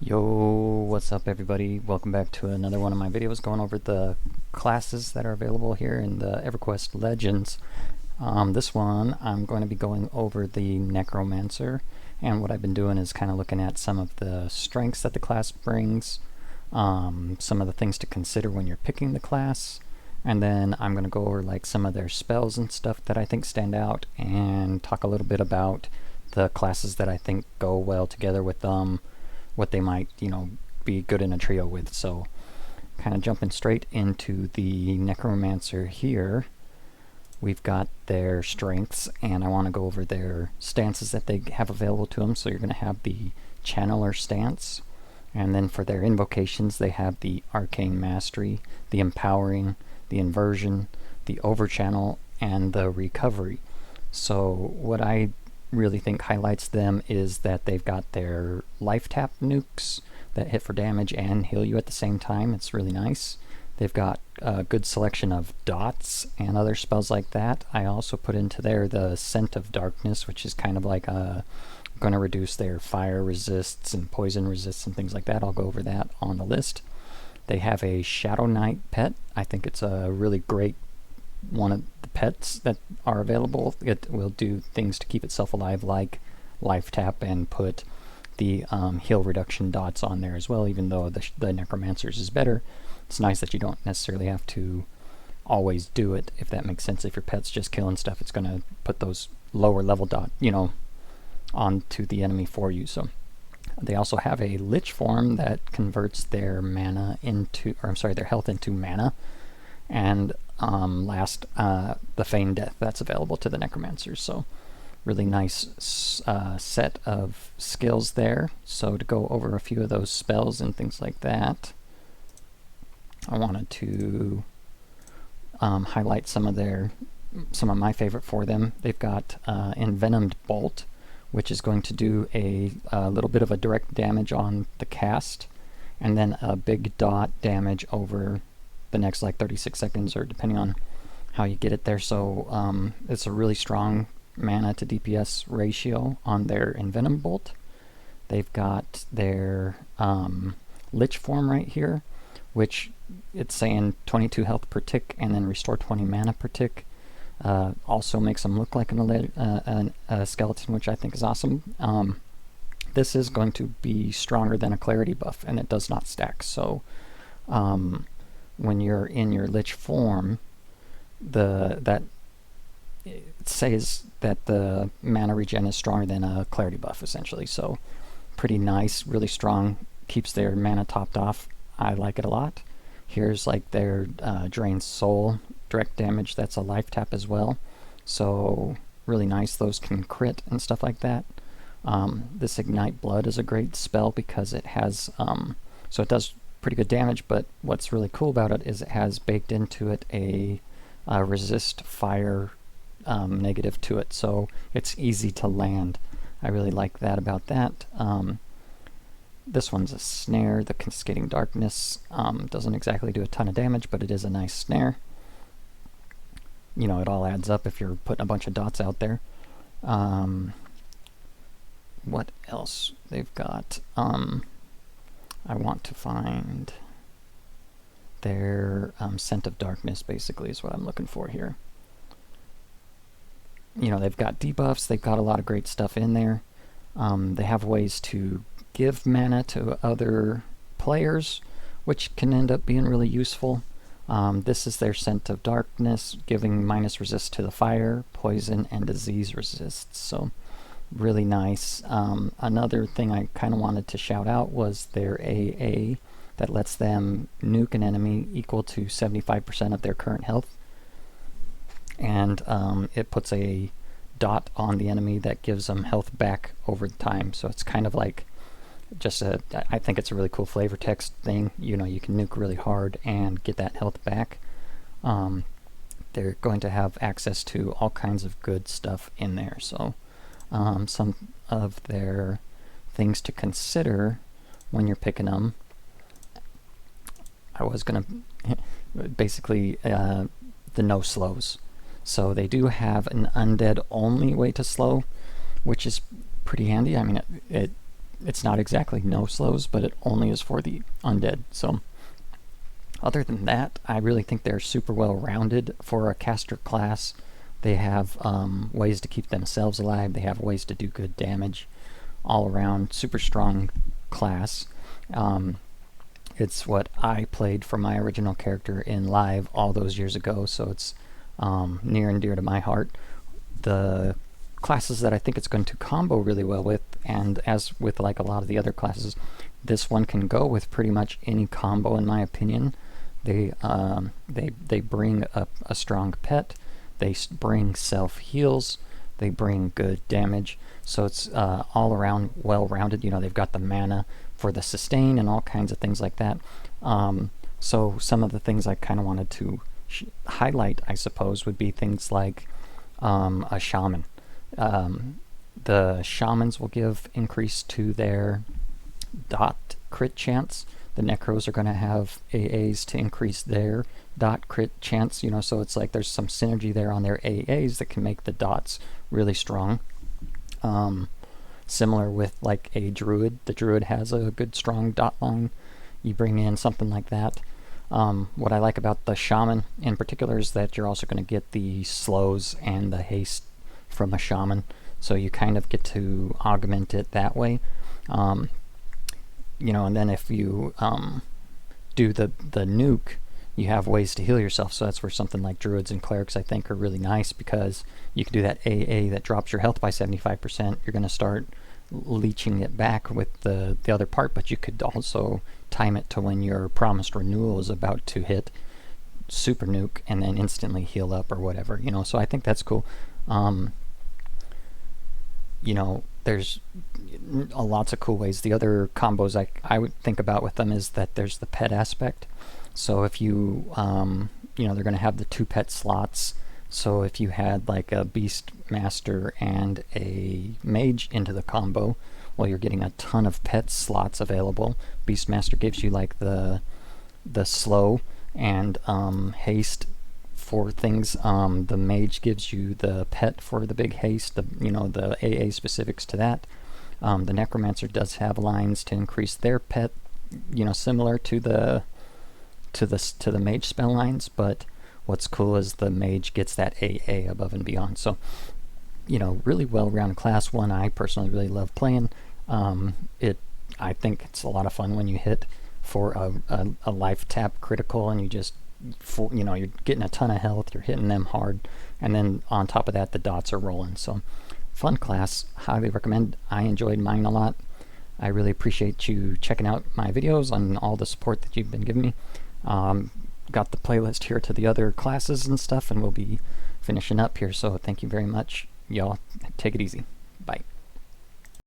Yo, what's up everybody? Welcome back to another one of my videos going over the classes that are available here in the EverQuest Legends. This one I'm going to be going over the Necromancer, and what I've been doing is kind of looking at some of the strengths that the class brings, some of the things to consider when you're picking the class, and then I'm going to go over like some of their spells and stuff that I think stand out, and talk a little bit about the classes that I think go well together with them, what they might, be good in a trio with. So kind of jumping straight into the Necromancer here, we've got their strengths, and I want to go over their stances that they have available to them. So you're going to have the Channeler stance, and then for their invocations they have the Arcane Mastery, the Empowering, the Inversion, the Overchannel, and the Recovery. So what I really think highlights them is that they've got their life tap nukes that hit for damage and heal you at the same time. It's really nice. They've got a good selection of dots and other spells like that. I also put into there the Scent of Darkness, which is kind of like going to reduce their fire resists and poison resists and things like that. I'll go over that on the list. They have a Shadow Knight pet. I think it's a really great one of the pets that are available. It will do things to keep itself alive, like life tap, and put the heal reduction dots on there as well. Even though the Necromancer's is better, it's nice that you don't necessarily have to always do it, if that makes sense. If your pet's just killing stuff, it's going to put those lower level dot onto the enemy for you. So they also have a Lich form that converts their mana into, or I'm sorry, their health into mana. And last, the Feigned Death that's available to the Necromancers. So really nice set of skills there. So to go over a few of those spells and things like that, I wanted to highlight some of my favorite for them. They've got Envenomed Bolt, which is going to do a little bit of a direct damage on the cast, and then a big dot damage over the next like 36 seconds, or depending on how you get it there. So it's a really strong mana to DPS ratio on their Envenomed Bolt. They've got their Lich form right here, which it's saying 22 health per tick and then restore 20 mana per tick. Also makes them look like a skeleton, which I think is awesome. This is going to be stronger than a clarity buff, and it does not stack. So when you're in your Lich form, it says that the mana regen is stronger than a clarity buff, essentially. So pretty nice, really strong, keeps their mana topped off. I like it a lot. Here's like their Drain Soul direct damage. That's a life tap as well. So really nice. Those can crit and stuff like that. This Ignite Blood is a great spell because it has, so it does pretty good damage, but what's really cool about it is it has baked into it a resist fire negative to it, so it's easy to land. I really like that about that. This one's a snare. The Cascading Darkness doesn't exactly do a ton of damage, but it is a nice snare. It all adds up if you're putting a bunch of dots out there. What else they've got? I want to find their Scent of Darkness, basically, is what I'm looking for here. They've got debuffs, they've got a lot of great stuff in there. They have ways to give mana to other players, which can end up being really useful. This is their Scent of Darkness, giving minus resist to the fire, poison, and disease resists. So really nice. Another thing I kind of wanted to shout out was their AA that lets them nuke an enemy equal to 75% of their current health, and it puts a dot on the enemy that gives them health back over time. So it's kind of like just I think it's a really cool flavor text thing. You can nuke really hard and get that health back. They're going to have access to all kinds of good stuff in there. So some of their things to consider when you're picking them, I was going to basically the no slows. So they do have an undead only way to slow, which is pretty handy. I mean, it it's not exactly no slows, but it only is for the undead. So other than that, I really think they're super well rounded for a caster class. They have ways to keep themselves alive. They have ways to do good damage. All around, super strong class. It's what I played for my original character in live all those years ago, so it's near and dear to my heart. The classes that I think it's going to combo really well with, and as with like a lot of the other classes, this one can go with pretty much any combo in my opinion. They bring a strong pet, they bring self heals, they bring good damage, so it's all around well rounded. You know, they've got the mana for the sustain and all kinds of things like that. So some of the things I kind of wanted to highlight, I suppose, would be things like a shaman. The shamans will give increase to their dot crit chance. The necros are going to have AAs to increase their dot crit chance, you know, so it's like there's some synergy there on their AAs that can make the dots really strong. Similar with like a druid. The druid has a good strong dot line. You bring in something like that. What I like about the shaman in particular is that you're also going to get the slows and the haste from a shaman, so you kind of get to augment it that way. You know, and then if you do the nuke, you have ways to heal yourself, so that's where something like druids and clerics I think are really nice, because you can do that AA that drops your health by 75%. You're going to start leeching it back with the other part, but you could also time it to when your promised renewal is about to hit, super nuke, and then instantly heal up or whatever, you know, so I think that's cool. You know, there's lots of cool ways. The other combos I would think about with them is that there's the pet aspect. So if you, you know, they're going to have the 2 pet slots. So if you had like a Beast Master and a Mage into the combo, well, you're getting a ton of pet slots available. Beast Master gives you like the slow and haste for things. The Mage gives you the pet for the big haste, you know, the AA specifics to that. The Necromancer does have lines to increase their pet, you know, similar to the Mage spell lines, but what's cool is the Mage gets that AA above and beyond. So, you know, really well-rounded class. One I personally really love playing. I think it's a lot of fun when you hit for a life tap critical and you just, you know, you're getting a ton of health, you're hitting them hard, and then on top of that the dots are rolling. So fun class, highly recommend. I enjoyed mine a lot. I really appreciate you checking out my videos and all the support that you've been giving me. Got the playlist here to the other classes and stuff, and we'll be finishing up here, so thank you very much. Y'all take it easy.